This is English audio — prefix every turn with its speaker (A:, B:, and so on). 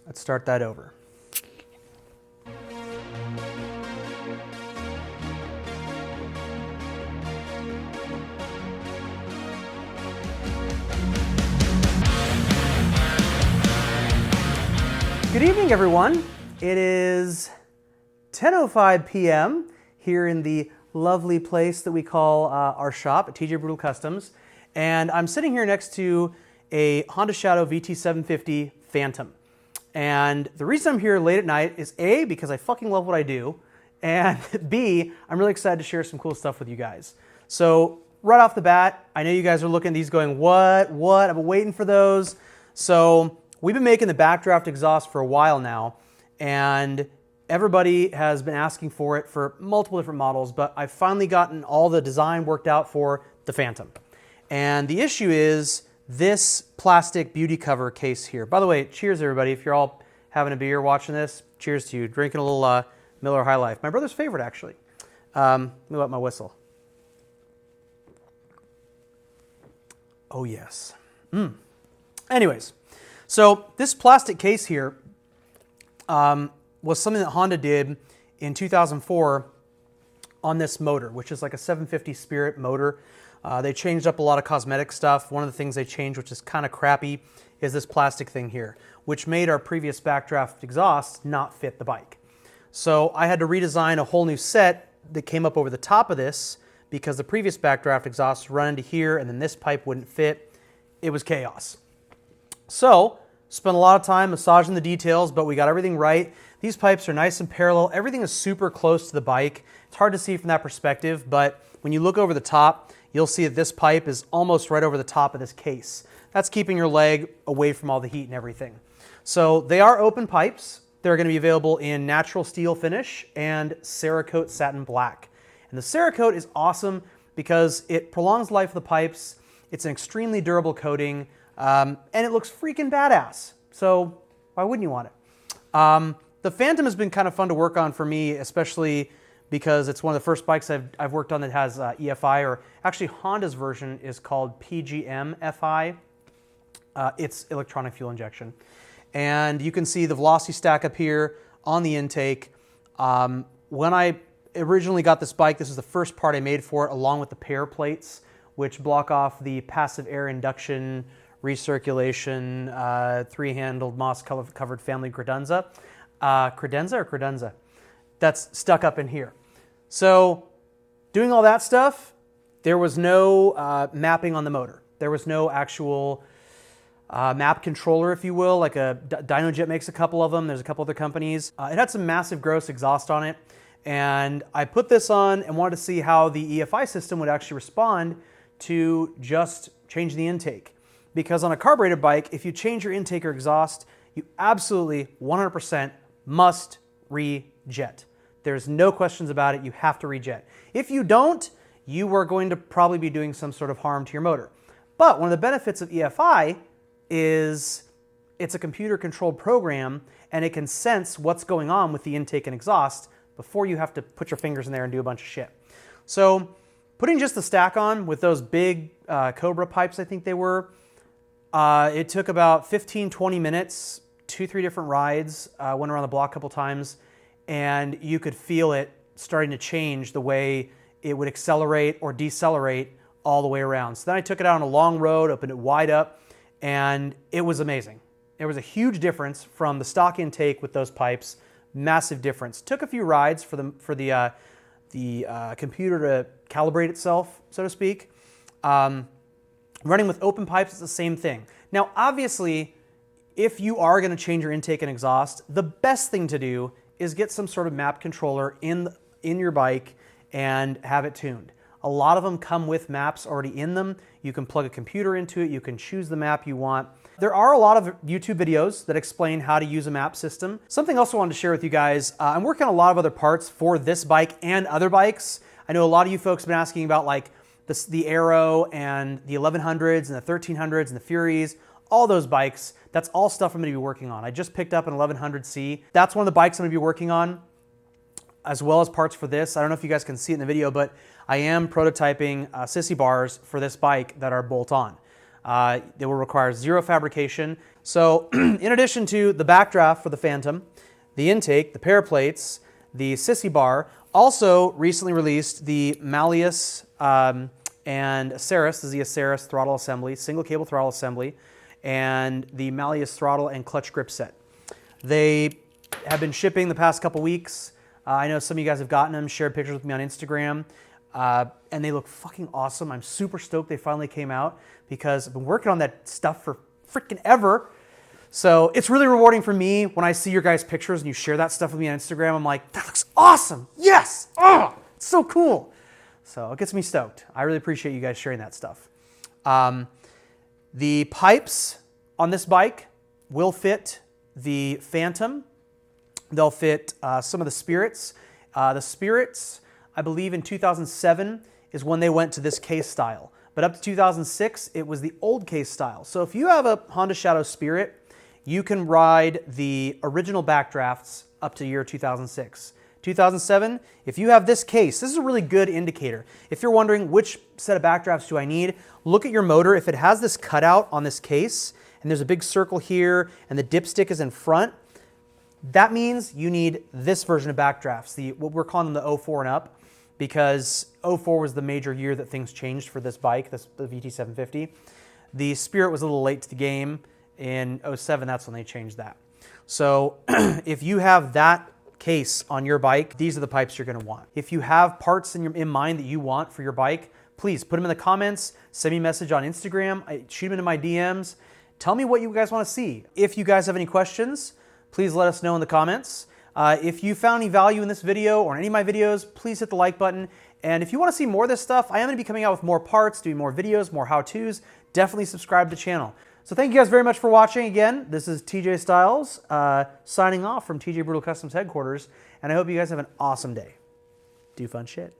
A: Let's start that over. Good evening, everyone. It is 10:05 p.m. here in the lovely place that we call our shop at TJ Brutal Customs, and I'm sitting here next to a Honda Shadow VT750 Phantom. And the reason I'm here late at night is A, because I fucking love what I do, and B, I'm really excited to share some cool stuff with you guys. So right off the bat, I know you guys are looking at these going, what? I've been waiting for those. So we've been making the backdraft exhaust for a while now, and everybody has been asking for it for multiple different models, but I've finally gotten all the design worked out for the Phantom. And the issue is this plastic beauty cover case here. By the way, cheers everybody. If you're all having a beer watching this, cheers to you. Drinking a little Miller High Life. My brother's favorite, actually. Let me let my whistle. Oh yes. Anyways, so this plastic case here was something that Honda did in 2004 on this motor, which is like a 750 Spirit motor. They changed up a lot of cosmetic stuff. One of the things they changed, which is kind of crappy, is this plastic thing here, which made our previous backdraft exhaust not fit the bike. So I had to redesign a whole new set that came up over the top of this because the previous backdraft exhaust run into here and then this pipe wouldn't fit. It was chaos. So spent a lot of time massaging the details, but we got everything right. These pipes are nice and parallel. Everything is super close to the bike. It's hard to see from that perspective, but when you look over the top, you'll see that this pipe is almost right over the top of this case. That's keeping your leg away from all the heat and everything. So they are open pipes. They're going to be available in natural steel finish and Cerakote satin black. And the Cerakote is awesome because it prolongs the life of the pipes. It's an extremely durable coating. And it looks freaking badass. So why wouldn't you want it? The Phantom has been kind of fun to work on for me, especially because it's one of the first bikes I've worked on that has EFI, or actually Honda's version is called PGM FI. It's electronic fuel injection. And you can see the velocity stack up here on the intake. When I originally got this bike, this was the first part I made for it, along with the pair plates, which block off the passive air induction recirculation, three-handled moss-covered family credenza. Credenza or credenza? That's stuck up in here. So doing all that stuff, there was no mapping on the motor. There was no actual map controller, if you will, like a DynoJet makes a couple of them. There's a couple other companies. It had some massive gross exhaust on it. And I put this on and wanted to see how the EFI system would actually respond to just changing the intake. Because on a carbureted bike, if you change your intake or exhaust, you absolutely 100% must rejet. There's no questions about it. You have to rejet. If you don't, you are going to probably be doing some sort of harm to your motor. But one of the benefits of EFI is it's a computer-controlled program, and it can sense what's going on with the intake and exhaust before you have to put your fingers in there and do a bunch of shit. So putting just the stack on with those big Cobra pipes, I think they were, it took about 15-20 minutes, 2-3 different rides, went around the block a couple times, and you could feel it starting to change the way it would accelerate or decelerate all the way around. So then I took it out on a long road, opened it wide up, and it was amazing. There was a huge difference from the stock intake with those pipes, massive difference. Took a few rides for the computer to calibrate itself, so to speak. Running with open pipes is the same thing. Now, obviously, if you are going to change your intake and exhaust, the best thing to do is get some sort of map controller in your bike and have it tuned. A lot of them come with maps already in them. You can plug a computer into it. You can choose the map you want. There are a lot of YouTube videos that explain how to use a map system. Something else I wanted to share with you guys, I'm working on a lot of other parts for this bike and other bikes. I know a lot of you folks have been asking about like the Aero and the 1100s and the 1300s and the Furies, all those bikes. That's all stuff I'm going to be working on. I just picked up an 1100C. That's one of the bikes I'm going to be working on, as well as parts for this. I don't know if you guys can see it in the video, but I am prototyping sissy bars for this bike that are bolt-on. They will require 0 fabrication. So in addition to the backdraft for the Phantom, the intake, the pair plates, the sissy bar, also recently released the Malleus and Aceris, this is the Aceris throttle assembly, single cable throttle assembly, and the Malleus throttle and clutch grip set. They have been shipping the past couple weeks. I know some of you guys have gotten them, shared pictures with me on Instagram, and they look fucking awesome. I'm super stoked they finally came out because I've been working on that stuff for freaking ever. So it's really rewarding for me when I see your guys' pictures and you share that stuff with me on Instagram. I'm like, that looks awesome. Yes. Oh, it's so cool. So it gets me stoked. I really appreciate you guys sharing that stuff. The pipes on this bike will fit the Phantom. They'll fit some of the Spirits. The Spirits, I believe in 2007 is when they went to this case style. But up to 2006, it was the old case style. So if you have a Honda Shadow Spirit, you can ride the original backdrafts up to year 2006. 2007, if you have this case, this is a really good indicator. If you're wondering which set of backdrafts do I need, look at your motor. If it has this cutout on this case, and there's a big circle here, and the dipstick is in front, that means you need this version of backdrafts, what we're calling them the 04 and up, because 04 was the major year that things changed for this bike, the VT750. The Spirit was a little late to the game. In 07, that's when they changed that. So if you have that case on your bike, these are the pipes you're going to want. If you have parts in mind that you want for your bike, please put them in the comments, send me a message on Instagram, shoot them into my DMs. Tell me what you guys want to see. If you guys have any questions, please let us know in the comments. If you found any value in this video or in any of my videos, please hit the like button. And if you want to see more of this stuff, I am going to be coming out with more parts, doing more videos, more how-tos. Definitely subscribe to the channel. So thank you guys very much for watching. Again, this is TJ Styles signing off from TJ Brutal Customs headquarters, and I hope you guys have an awesome day. Do fun shit.